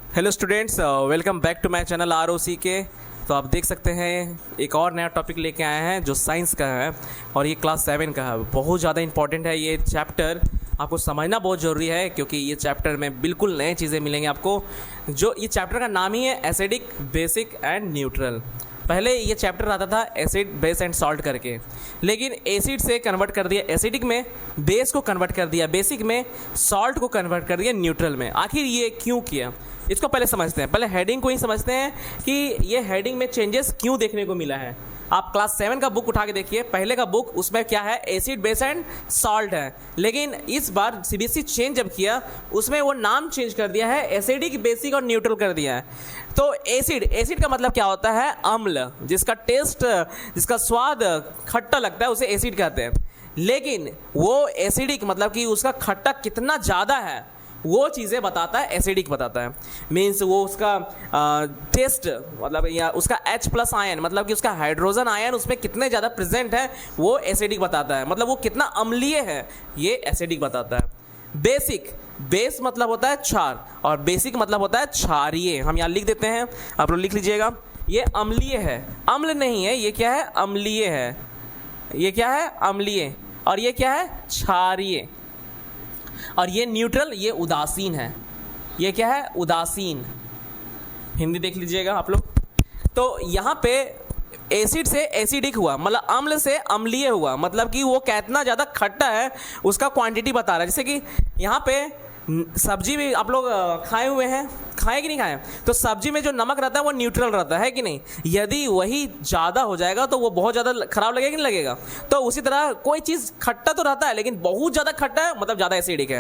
Hello students, welcome back to my channel ROC के। तो आप देख सकते हैं एक और नया टॉपिक लेके आए हैं जो साइंस का है और ये क्लास 7 का है। बहुत ज़्यादा इंपॉर्टेंट है ये चैप्टर, आपको समझना बहुत ज़रूरी है क्योंकि ये चैप्टर में बिल्कुल नए चीज़ें मिलेंगी आपको। जो ये चैप्टर का नाम ही है एसिडिक, बेसिक एंड न्यूट्रल। पहले ये चैप्टर आता था एसिड, बेस एंड सॉल्ट करके, लेकिन एसिड से कन्वर्ट कर दिया एसिडिक में, बेस को कन्वर्ट कर दिया बेसिक में, सॉल्ट को कन्वर्ट कर दिया न्यूट्रल में। आखिर ये क्यों किया, इसको पहले समझते हैं। पहले हेडिंग को ही समझते हैं कि ये हेडिंग में चेंजेस क्यों देखने को मिला है। आप क्लास 7 का बुक उठा के देखिए, पहले का बुक उसमें क्या है, एसिड, बेस एंड सॉल्ट है, लेकिन इस बार CBSE चेंज जब किया उसमें वो नाम चेंज कर दिया है, एसिडिक, बेसिक और न्यूट्रल कर दिया है। तो एसिड का मतलब क्या होता है, अम्ल, जिसका टेस्ट, जिसका स्वाद खट्टा लगता है उसे एसिड कहते हैं। लेकिन वो एसिडिक मतलब कि उसका खट्टा कितना ज़्यादा है वो चीज़ें बताता है, एसिडिक बताता है। मीन्स वो उसका टेस्ट मतलब या उसका H+ आयन मतलब कि उसका हाइड्रोजन आयन उसमें कितने ज़्यादा प्रेजेंट है वो एसिडिक बताता है, मतलब वो कितना अम्लीय है ये एसिडिक बताता है। बेसिक, बेस मतलब होता है क्षार और बेसिक मतलब होता है क्षारीय। हम यहाँ लिख देते हैं, आप लोग लिख लीजिएगा। ये अम्लीय है, अम्ल नहीं है, ये क्या है, अम्लीय है। ये क्या है, अम्लीय, और ये क्या है, क्षारीय। और ये न्यूट्रल, ये उदासीन है। ये क्या है, उदासीन। हिंदी देख लीजिएगा आप लोग। तो यहाँ पे एसिड से एसिडिक हुआ, मतलब अम्ल से अम्लीय हुआ, मतलब कि वो कितना ज़्यादा खट्टा है उसका क्वांटिटी बता रहा है। जैसे कि यहाँ पे सब्जी भी आप लोग खाए हुए हैं, खाए कि नहीं खाए, तो सब्जी में जो नमक रहता है वो न्यूट्रल रहता है कि नहीं। यदि वही ज़्यादा हो जाएगा तो वो बहुत ज़्यादा खराब लगेगा कि नहीं लगेगा। तो उसी तरह कोई चीज़ खट्टा तो रहता है लेकिन बहुत ज़्यादा खट्टा है मतलब ज़्यादा एसिडिक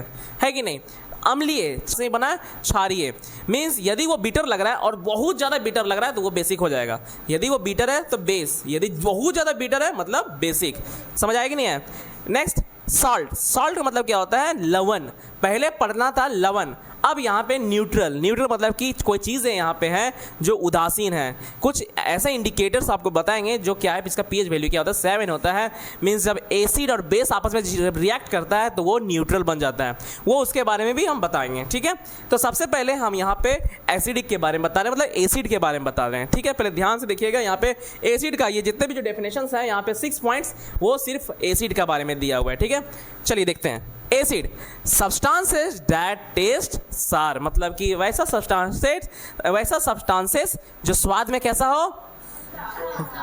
है कि नहीं। अम्लीय से बना क्षारीय, मीन्स यदि वो बीटर लग रहा है और बहुत ज़्यादा बीटर लग रहा है तो वो बेसिक हो जाएगा। यदि वो बीटर है तो बेस, यदि बहुत ज़्यादा बीटर है मतलब बेसिक। समझ आएगी नहीं है। Next, salt. सॉल्ट का मतलब क्या होता है, लवण। पहले पढ़ना था लवण, अब यहाँ पे न्यूट्रल। न्यूट्रल मतलब कि कोई चीज़ें यहाँ पे हैं जो उदासीन है। कुछ ऐसे इंडिकेटर्स आपको बताएंगे जो क्या है, इसका pH वैल्यू क्या होता है, 7 होता है। मीन्स जब एसिड और बेस आपस में रिएक्ट करता है तो वो न्यूट्रल बन जाता है, वो उसके बारे में भी हम बताएंगे। ठीक है, तो सबसे पहले हम यहाँ पे एसिडिक के बारे में बता रहे हैं, मतलब एसिड के बारे में बता रहे हैं। ठीक है, पहले ध्यान से देखिएगा। यहाँ पे एसिड का ये जितने भी जो डेफिनेशंस है यहाँ पे 6 पॉइंट्स वो सिर्फ एसिड का बारे में दिया हुआ है। ठीक है, चलिए देखते हैं। एसिड, सब्सटेंसेस दैट टेस्ट सार, मतलब कि वैसा सब्सटेंसेस जो स्वाद में कैसा हो,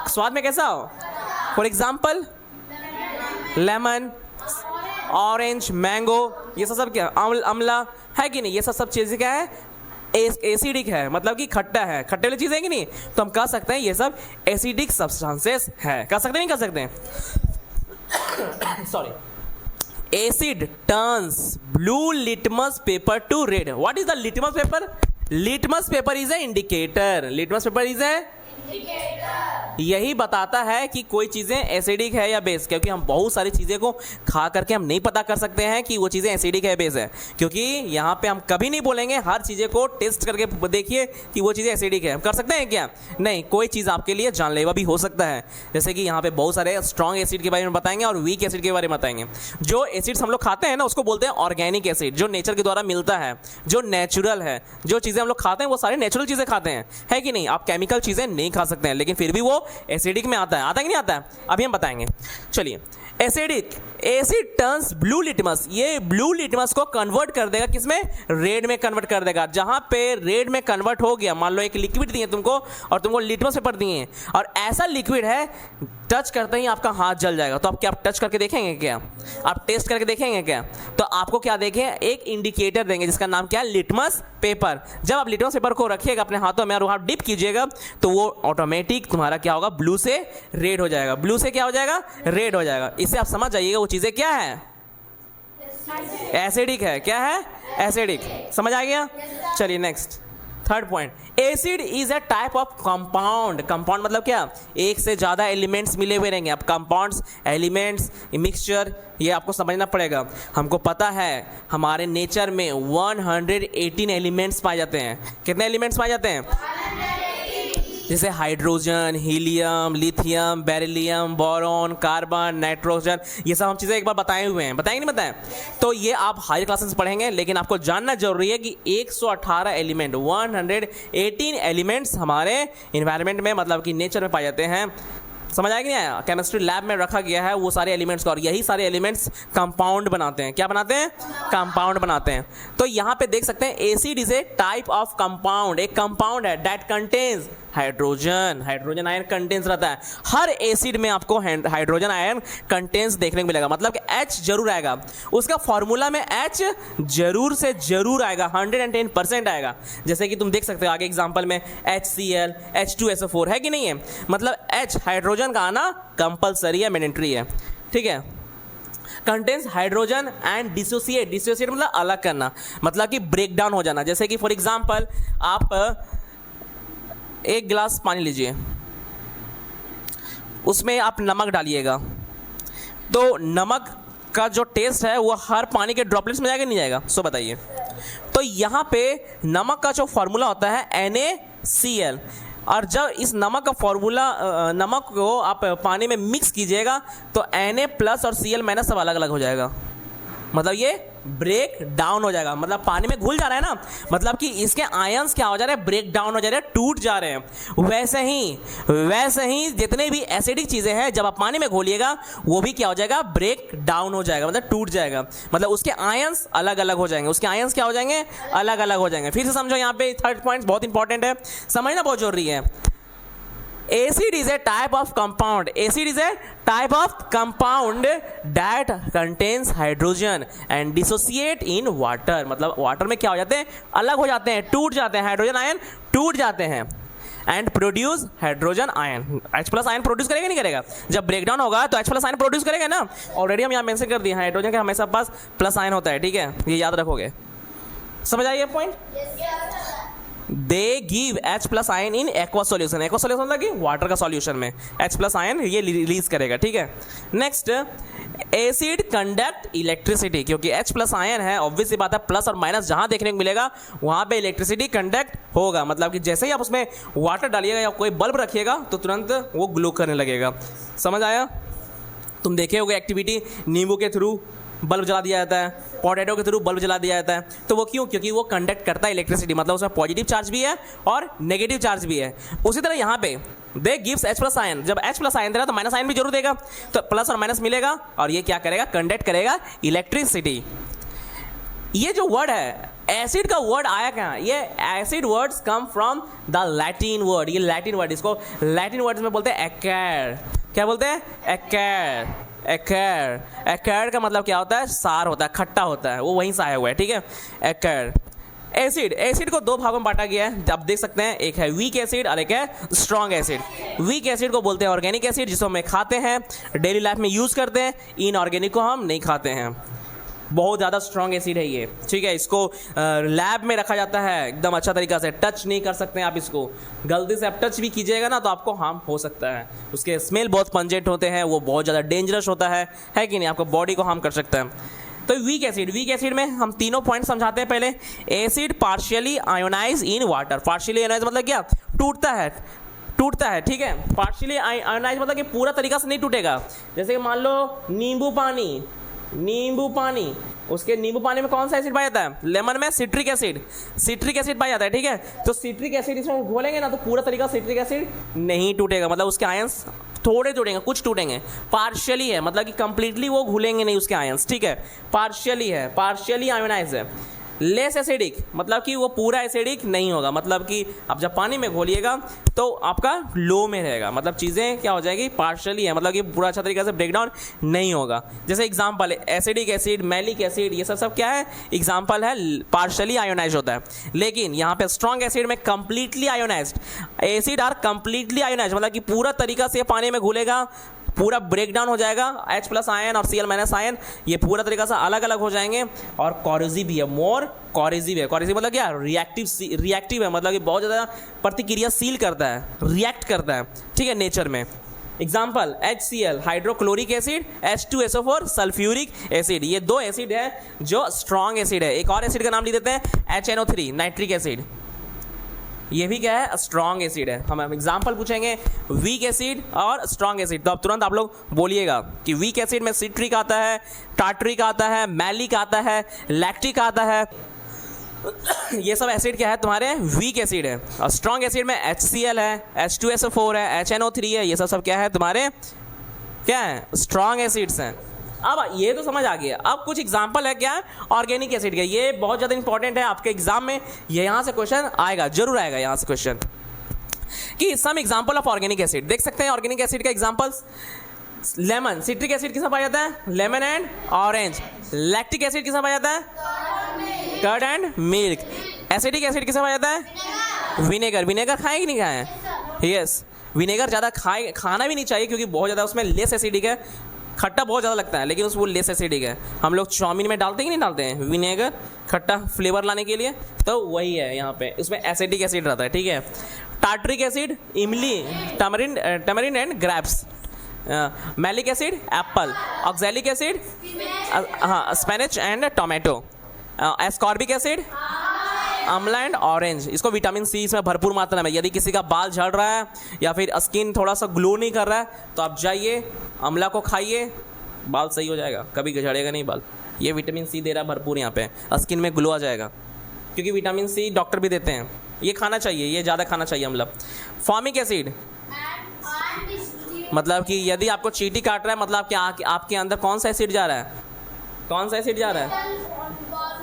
स्वाद में कैसा हो। For example lemon, orange, mango, ये सब क्या, अम्ला है कि नहीं। ये सब चीज़ें क्या है, एसिडिक है, मतलब कि खट्टा है, खट्टे वाली चीज़ है कि नहीं। तो हम कह सकते हैं ये सब एसिडिक सब्सटेंसेस है। कह सकते हैं, नहीं कह सकते, sorry. Acid turns blue litmus paper to red. What is the litmus paper? Litmus paper is an indicator. Litmus paper is a यही बताता है कि कोई चीज़ें एसिडिक है या बेस, क्योंकि हम बहुत सारी चीज़ें को खा करके हम नहीं पता कर सकते हैं कि वो चीज़ें एसिडिक है बेस है, क्योंकि यहाँ पे हम कभी नहीं बोलेंगे हर चीज़ें को टेस्ट करके देखिए कि वो चीज़ें एसिडिक है। कर सकते हैं क्या, नहीं। कोई चीज़ आपके लिए जानलेवा भी हो सकता है, जैसे कि यहाँ पे बहुत सारे स्ट्रॉन्ग एसिड के बारे में बताएंगे और वीक एसिड के बारे में बताएंगे। जो एसिड्स हम लोग खाते हैं ना उसको बोलते हैं ऑर्गेनिक एसिड, जो नेचर के द्वारा मिलता है, जो नेचुरल है। जो चीज़ें हम लोग खाते हैं वो सारी नेचुरल चीज़ें खाते हैं, है कि नहीं। आप केमिकल चीज़ें नहीं खा सकते हैं, लेकिन फिर भी वो एसिडिक में आता है। आता है कि नहीं आता है, अभी हम बताएंगे। चलिए, acidic, asset turns blue litmus, ये ब्लू लिटमस को कन्वर्ट कर देगा किसमें, रेड में कन्वर्ट कर देगा। जहां पे रेड में कन्वर्ट हो गया, मान लो एक लिक्विड दिए तुमको और तुमको लिटमस पेपर दिए और ऐसा लिक्विड है टच करते ही आपका हाथ जल जाएगा, तो आप क्या टच करके देखेंगे क्या, आप टेस्ट करके देखेंगे क्या। तो आपको क्या देखें, एक इंडिकेटर देंगे जिसका नाम क्या है, लिटमस पेपर। जब आप लिटमस पेपर को रखिएगा अपने हाथों में और वहां डिप कीजिएगा तो वो ऑटोमेटिक तुम्हारा क्या होगा, ब्लू से रेड हो जाएगा। ब्लू से क्या हो जाएगा, रेड हो जाएगा। इससे आप समझ जाइएगा वो चीज़ें क्या है, एसिडिक है। क्या है, एसिडिक। समझ आ गया। चलिए next, third point, acid is a type of compound. Compound मतलब क्या, एक से ज़्यादा एलिमेंट्स मिले हुए रहेंगे। अब कंपाउंड्स, एलिमेंट्स, मिक्सचर, ये आपको समझना पड़ेगा। हमको पता है हमारे नेचर में 118 एलिमेंट्स पाए जाते हैं। कितने एलिमेंट्स पाए जाते हैं, जैसे hydrogen, helium, lithium, beryllium, boron, carbon, nitrogen, ये सब हम चीज़ें एक बार बताए हुए हैं, बताएंगे नहीं बताएं? तो ये आप हायर क्लासेस पढ़ेंगे, लेकिन आपको जानना जरूरी है कि 118 एलिमेंट, 118 एलिमेंट्स हमारे इन्वायरमेंट में, मतलब कि नेचर में पाए जाते हैं। समझ आया कि नहीं आया? केमिस्ट्री लैब में रखा गया है वो सारे एलिमेंट्स का, और यही सारे एलिमेंट्स कंपाउंड बनाते हैं। क्या बनाते हैं? कंपाउंड बनाते हैं। तो यहाँ पे देख सकते हैं acid is a type of compound, एक कंपाउंड है that contains hydrogen, hydrogen ion contains रहता है। हर एसिड में आपको हाइड्रोजन आयन कंटेन्स देखने को मिलेगा, मतलब कि H जरूर आएगा, उसका फॉर्मूला में H जरूर से जरूर आएगा, 110% आएगा। जैसे कि तुम देख सकते हो आगे एग्जांपल में HCl, H2SO4 है कि नहीं है, मतलब H हाइड्रोजन का आना कंपलसरी है, मैंडेटरी है, ठीक है। Contains hydrogen and dissociate, dissociate मतलब अलग करना, मतलब कि ब्रेक डाउन हो जाना। जैसे कि फॉर एग्जांपल आप एक गिलास पानी लीजिए, उसमें आप नमक डालिएगा, तो नमक का जो टेस्ट है वो हर पानी के ड्रॉपलेट्स में जाएगा नहीं जाएगा? सो बताइए। तो यहाँ पे नमक का जो फॉर्मूला होता है NaCl, और जब इस नमक का फॉर्मूला, नमक को आप पानी में मिक्स कीजिएगा तो Na+ और Cl- सब अलग अलग हो जाएगा, मतलब ये ब्रेक डाउन हो जाएगा, मतलब पानी में घुल जा रहा है ना, मतलब कि इसके आयंस क्या हो जा रहे हैं? ब्रेक डाउन हो जा रहे हैं, टूट जा रहे हैं। वैसे ही जितने भी एसिडिक चीज़ें हैं जब आप पानी में घोलिएगा वो भी क्या हो जाएगा? ब्रेक डाउन हो जाएगा, मतलब टूट जाएगा, मतलब उसके आयंस अलग अलग हो जाएंगे, उसके आयंस क्या हो जाएंगे? अलग अलग हो जाएंगे। फिर से समझो, यहाँ पे थर्ड पॉइंट बहुत इंपॉर्टेंट है, समझना बहुत जरूरी है। Acid is a type of compound. Acid is a type of compound that contains hydrogen and dissociate in water. मतलब वाटर में क्या हो जाते हैं? अलग हो जाते हैं, टूट जाते हैं, हाइड्रोजन आयन टूट जाते हैं। And produce hydrogen ion, H+ ion produce करेगा नहीं करेगा? जब ब्रेकडाउन होगा तो H+ आयन प्रोड्यूस करेगा ना। ऑलरेडी हम यहाँ मेंशन कर दिए, हाइड्रोजन के हमेशा पास प्लस आयन होता है, ठीक है, ये याद रखोगे। समझ आइए point? They give H+ ion in aqua solution, aqua solution मतलब कि वाटर का सॉल्यूशन में H+ आयन ये रिलीज करेगा, ठीक है। नेक्स्ट, एसिड कंडक्ट इलेक्ट्रिसिटी, क्योंकि H+ आयन है, ऑब्वियस सी बात है, प्लस और माइनस जहां देखने को मिलेगा वहां पे इलेक्ट्रिसिटी कंडक्ट होगा, मतलब कि जैसे ही आप उसमें वाटर डालिएगा या कोई बल्ब रखिएगा तो तुरंत वो ग्लो करने लगेगा। समझ आया? तुम देखे होगे एक्टिविटी, नींबू के थ्रू बल्ब जला दिया जाता है, पोटैटो के थ्रू बल्ब जला दिया जाता है, तो वो क्यों? क्योंकि वो कंडक्ट करता है इलेक्ट्रिसिटी, मतलब उसमें पॉजिटिव चार्ज भी है और नेगेटिव चार्ज भी है। उसी तरह यहाँ पे दे गिव्स H+ आयन, जब H+ आयन दे रहा तो माइनस आयन भी जरूर देगा, तो प्लस और माइनस मिलेगा और ये क्या करेगा? कंडक्ट करेगा इलेक्ट्रिसिटी। ये जो वर्ड है एसिड का वर्ड आया कहाँ? ये acid words come from the Latin word, ये लैटिन वर्ड, इसको लैटिन वर्ड्स में बोलते हैं एक्वायर। क्या बोलते हैं? एक्वायर। एक्वायर, एक्वायर का मतलब क्या होता है? सार होता है, खट्टा होता है, वो वहीं से आया हुआ है, ठीक है, एक्वायर। एसिड, एसिड को दो भागों में बांटा गया है, आप देख सकते हैं, एक है वीक एसिड और एक है स्ट्रॉन्ग एसिड। वीक एसिड को बोलते हैं ऑर्गेनिक एसिड, जिसको हम खाते हैं, डेली लाइफ में यूज करते हैं। इनऑर्गेनिक को हम नहीं खाते हैं। बहुत ज़्यादा स्ट्रॉन्ग एसिड है ये, ठीक है, इसको लैब में रखा जाता है एकदम अच्छा तरीका से, टच नहीं कर सकते हैं आप इसको, गलती से आप टच भी कीजिएगा ना तो आपको हार्म हो सकता है। उसके स्मेल बहुत पंजेंट होते हैं, वो बहुत ज़्यादा डेंजरस होता है कि नहीं, आपको बॉडी को हार्म कर सकता है। तो वीक एसिड, वीक एसिड में हम तीनों पॉइंट समझाते हैं। पहले, acid partially ionize in water, partially ionize मतलब क्या? टूटता है, ठीक है। पार्शियली आयोनाइज मतलब कि पूरा तरीका से नहीं टूटेगा। जैसे कि मान लो नींबू पानी, उसके नींबू पानी में कौन सा एसिड पाया जाता है? लेमन में सिट्रिक एसिड पाया जाता है, ठीक है। तो सिट्रिक एसिड इसमें घोलेंगे ना तो पूरा तरीका सिट्रिक एसिड नहीं टूटेगा, मतलब उसके आयंस थोड़े टूटेंगे, कुछ टूटेंगे, पार्शियली है, मतलब कि कंप्लीटली वो घुलेंगे नहीं उसके आयंस, ठीक है, पार्शियली है, पार्शियली आयोनाइज है। लेस एसिडिक मतलब कि वो पूरा एसिडिक नहीं होगा, मतलब कि आप जब पानी में घोलिएगा तो आपका लो में रहेगा, मतलब चीज़ें क्या हो जाएगी? पार्शियली है, मतलब कि पूरा अच्छा तरीके से ब्रेकडाउन नहीं होगा। जैसे एग्जांपल है एसिडिक एसिड, मैलिक एसिड, ये सब क्या है? एग्जांपल है, पार्शियली आयोनाइज होता है। लेकिन यहाँ पे स्ट्रॉन्ग एसिड में completely ionized acid are completely ionize, मतलब कि पूरा तरीका से पानी में घुलेगा, पूरा ब्रेकडाउन हो जाएगा, H+ आयन और Cl- आयन ये पूरा तरीका से अलग अलग हो जाएंगे। और कॉरोसिव भी है, मोर कॉरोसिव है। कॉरोसिव मतलब क्या? रिएक्टिव है, मतलब कि बहुत ज़्यादा प्रतिक्रियाशील करता है, रिएक्ट करता है, ठीक है, नेचर में। Example, HCl hydrochloric acid, H2SO4 sulphuric acid, ये दो एसिड है जो स्ट्रॉन्ग एसिड है। एक और एसिड का नाम लिख देते हैं HNO3 नाइट्रिक एसिड। ये भी क्या है, स्ट्रॉन्ग एसिड है। हम एग्जांपल पूछेंगे वीक एसिड और स्ट्रॉन्ग एसिड, तो अब तुरंत आप लोग बोलिएगा कि वीक एसिड में सिट्रिक आता है, टार्टरिक आता है, मैलिक आता है, लैक्टिक आता है। ये सब एसिड क्या है तुम्हारे, वीक एसिड है। और स्ट्रॉन्ग एसिड में HCl है, H2SO4 है, HNO3 है, ये सब क्या है तुम्हारे, क्या है, स्ट्रॉन्ग एसिड्स हैं। अब ये तो समझ आ गया। अब कुछ एग्जांपल है क्या, ऑर्गेनिक एसिड का। ये बहुत ज़्यादा इंपॉर्टेंट है आपके एग्जाम में, ये यहाँ से क्वेश्चन आएगा, जरूर आएगा यहाँ से क्वेश्चन कि some example of organic acid. देख सकते हैं ऑर्गेनिक एसिड का एग्जांपल्स, लेमन, सिट्रिक एसिड किसमें पाया जाता है, lemon and orange. Lactic acid किसमें पाया जाता है, curd and milk. Acidic acid किसमें पाया जाता है, विनेगर। विनेगर खाएं कि नहीं खाएं, यस। विनेगर ज़्यादा खाना भी नहीं चाहिए क्योंकि बहुत ज़्यादा उसमें लेस एसिडिक है, खट्टा बहुत ज़्यादा लगता है, लेकिन उस वो लेस एसिडिक है। हम लोग चाउमीन में डालते हैं कि नहीं डालते हैं विनेगर, खट्टा फ्लेवर लाने के लिए, तो वही है यहाँ पे, उसमें एसिडिक एसिड रहता है, ठीक है। टार्टरिक एसिड इमली, tamarind and grapes. Malic acid apple. Oxalic acid हाँ spinach and tomato. Ascorbic acid आंवला एंड ऑरेंज। इसको विटामिन सी इसमें भरपूर मात्रा में। यदि किसी का बाल झड़ रहा है या फिर स्किन थोड़ा सा ग्लो नहीं कर रहा है तो आप जाइए आंवला को खाइए, बाल सही हो जाएगा, कभी झड़ेगा नहीं बाल। ये विटामिन सी दे रहा है भरपूर, यहाँ पे स्किन में ग्लो आ जाएगा, क्योंकि विटामिन सी डॉक्टर भी देते हैं। ये खाना चाहिए, ये ज़्यादा खाना चाहिए आंवला। फॉर्मिक एसिड मतलब कि यदि आपको चींटी काट रहा है, मतलब कि आपके अंदर कौन सा एसिड जा रहा है, कौन सा एसिड जा रहा है,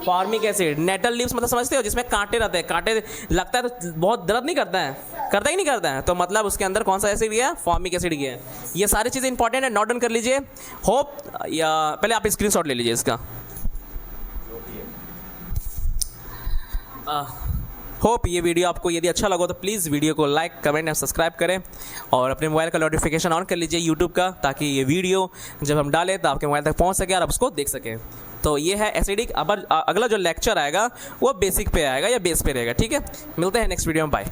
फॉर्मिक एसिड। नेटल लीव्स मतलब समझते हो, जिसमें कांटे रहते हैं, कांटे लगता है तो बहुत दर्द नहीं करता है, करता ही नहीं करता है, तो मतलब उसके अंदर कौन सा एसिड गया, फॉर्मिक एसिड गया। ये सारी चीज़ें इंपॉर्टेंट है, नोट डाउन कर लीजिए। होप या पहले आप स्क्रीनशॉट ले लीजिए इसका। होप ये वीडियो आपको यदि अच्छा लगा तो प्लीज़ वीडियो को लाइक, कमेंट और सब्सक्राइब करें, और अपने मोबाइल का नोटिफिकेशन ऑन कर लीजिए यूट्यूब का, ताकि ये वीडियो जब हम डालें तो आपके मोबाइल तक पहुंच सके और आप उसको देख सकें। तो ये है एसिडिक। अब अगला जो लेक्चर आएगा वो बेसिक पे आएगा या बेस पे रहेगा, ठीक है। मिलते हैं नेक्स्ट वीडियो में, बाय।